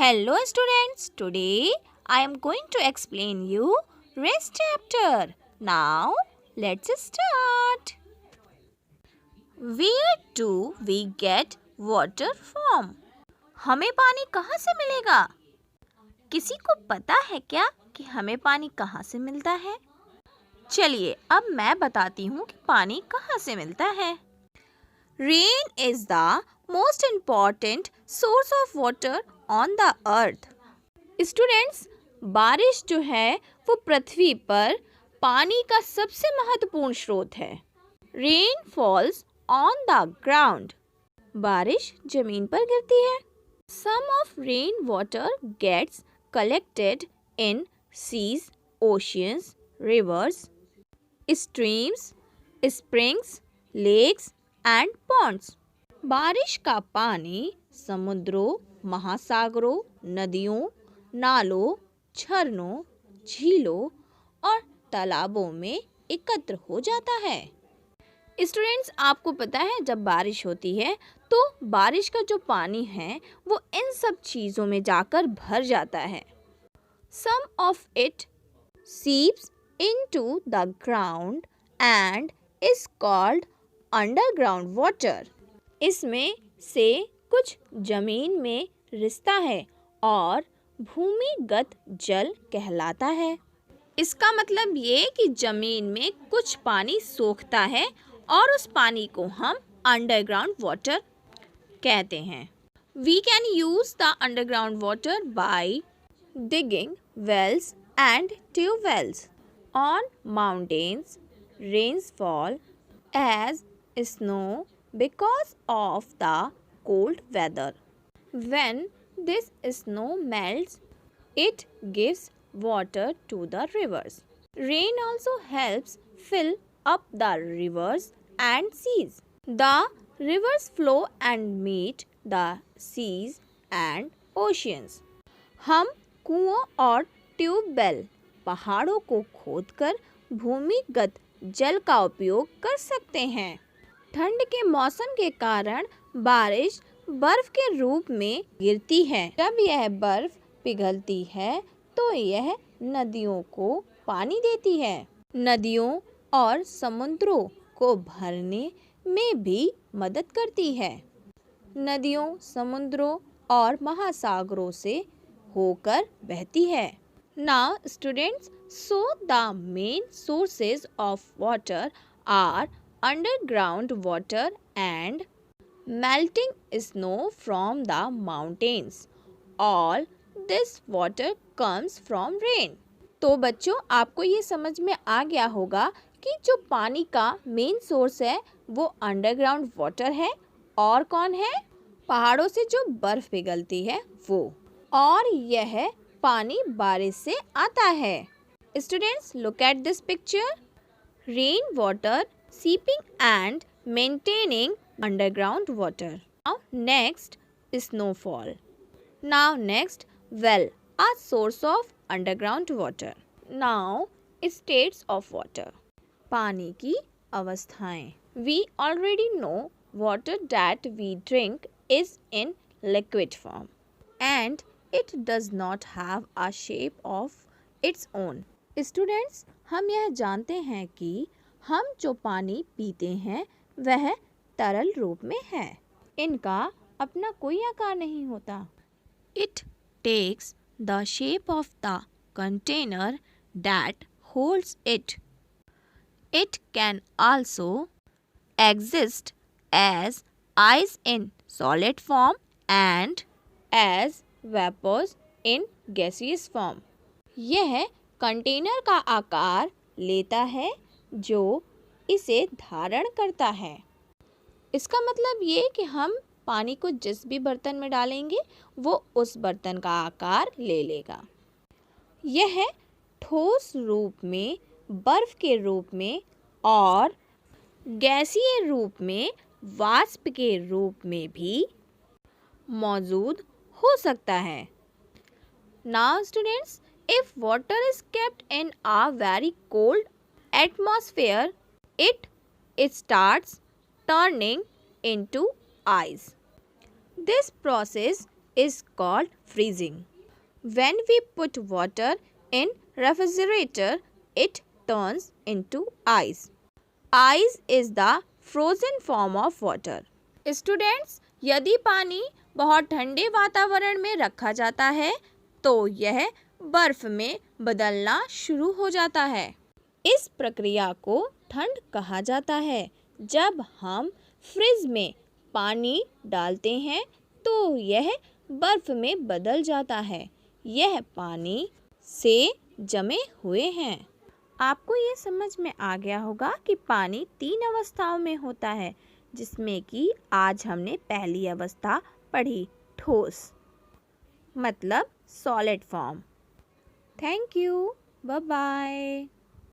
Hello students, today I am going to explain you race chapter. Now let's start. Where do we get water from? हमें पानी कहाँ से मिलेगा? किसी को पता है क्या कि हमें पानी कहाँ से मिलता है? चलिए अब मैं बताती हूँ कि पानी कहाँ से मिलता है. Rain is the most important source of water on the earth. Students, बारिश जो है वो पृथ्वी पर पानी का सबसे महत्वपूर्ण स्रोत है. Rain falls on the ground. बारिश जमीन पर गिरती है. Some of rain water gets collected in seas, oceans, rivers, streams, springs, lakes and ponds. बारिश का पानी समुद्रों, महासागरों, नदियों, नालों, झरनों, झीलों और तालाबों में एकत्र हो जाता है. स्टूडेंट्स, आपको पता है जब बारिश होती है तो बारिश का जो पानी है वो इन सब चीज़ों में जाकर भर जाता है. Some of it seeps into the ground and is called underground water. इसमें से कुछ जमीन में रिसता है और भूमिगत जल कहलाता है. इसका मतलब ये कि जमीन में कुछ पानी सोखता है और उस पानी को हम अंडरग्राउंड वाटर कहते हैं. We can use the underground water by digging wells and tube wells. On mountains, rains fall as snow because of the cold weather. When this snow melts, it gives water to the rivers. Rain also helps fill up the rivers and seas. The rivers flow and meet the seas and oceans. हम कुओं और tubewell, पहाड़ों को खोदकर भूमिगत जल का उपयोग कर सकते हैं. ठंड के मौसम के कारण बारिश बर्फ के रूप में गिरती है. जब यह बर्फ पिघलती है तो यह नदियों को पानी देती है. नदियों और समुद्रों को भरने में भी मदद करती है. नदियों, समुद्रों और महासागरों से होकर बहती है. Now students, so the main sources of water are underground water and melting snow from the mountains. All this water comes from rain. तो बच्चों, आपको ये समझ में आ गया होगा कि जो पानी का मेन सोर्स है वो अंडरग्राउंड वाटर है. और कौन है? पहाड़ों से जो बर्फ पिघलती है वो. और यह पानी बारिश से आता है. Students, look at this picture. Rain water seeping and maintaining underground water. Now next, snowfall. Now next, well, a source of underground water. Now states of water. पानी की अवस्थाएं. We already know water that we drink is in liquid form and it does not have a shape of its own. Students, हम यह जानते हैं कि हम जो पानी पीते हैं वह तरल रूप में है. इनका अपना कोई आकार नहीं होता. It takes the shape of the container that holds it. It can also exist as ice in solid form and as vapors in gaseous form. यह कंटेनर का आकार लेता है जो इसे धारण करता है. इसका मतलब ये कि हम पानी को जिस भी बर्तन में डालेंगे वो उस बर्तन का आकार ले लेगा. यह ठोस रूप में, बर्फ के रूप में और गैसीय रूप में, वाष्प के रूप में भी मौजूद हो सकता है. Now students, if water is kept in a very cold atmosphere, it starts turning into ice. This process is called freezing. When we put water in refrigerator, it turns into ice. Ice is the frozen form of water. Students, यदि पानी बहुत ठंडे वातावरण में रखा जाता है तो यह बर्फ में बदलना शुरू हो जाता है। इस प्रक्रिया को ठंड कहा जाता है। जब हम फ्रिज में पानी डालते हैं तो यह बर्फ में बदल जाता है। यह पानी से जमे हुए हैं। आपको ये समझ में आ गया होगा कि पानी 3 अवस्थाओं में होता है, जिसमें कि आज हमने पहली अवस्था पढ़ी, ठोस, मतलब solid form. Thank you, bye bye.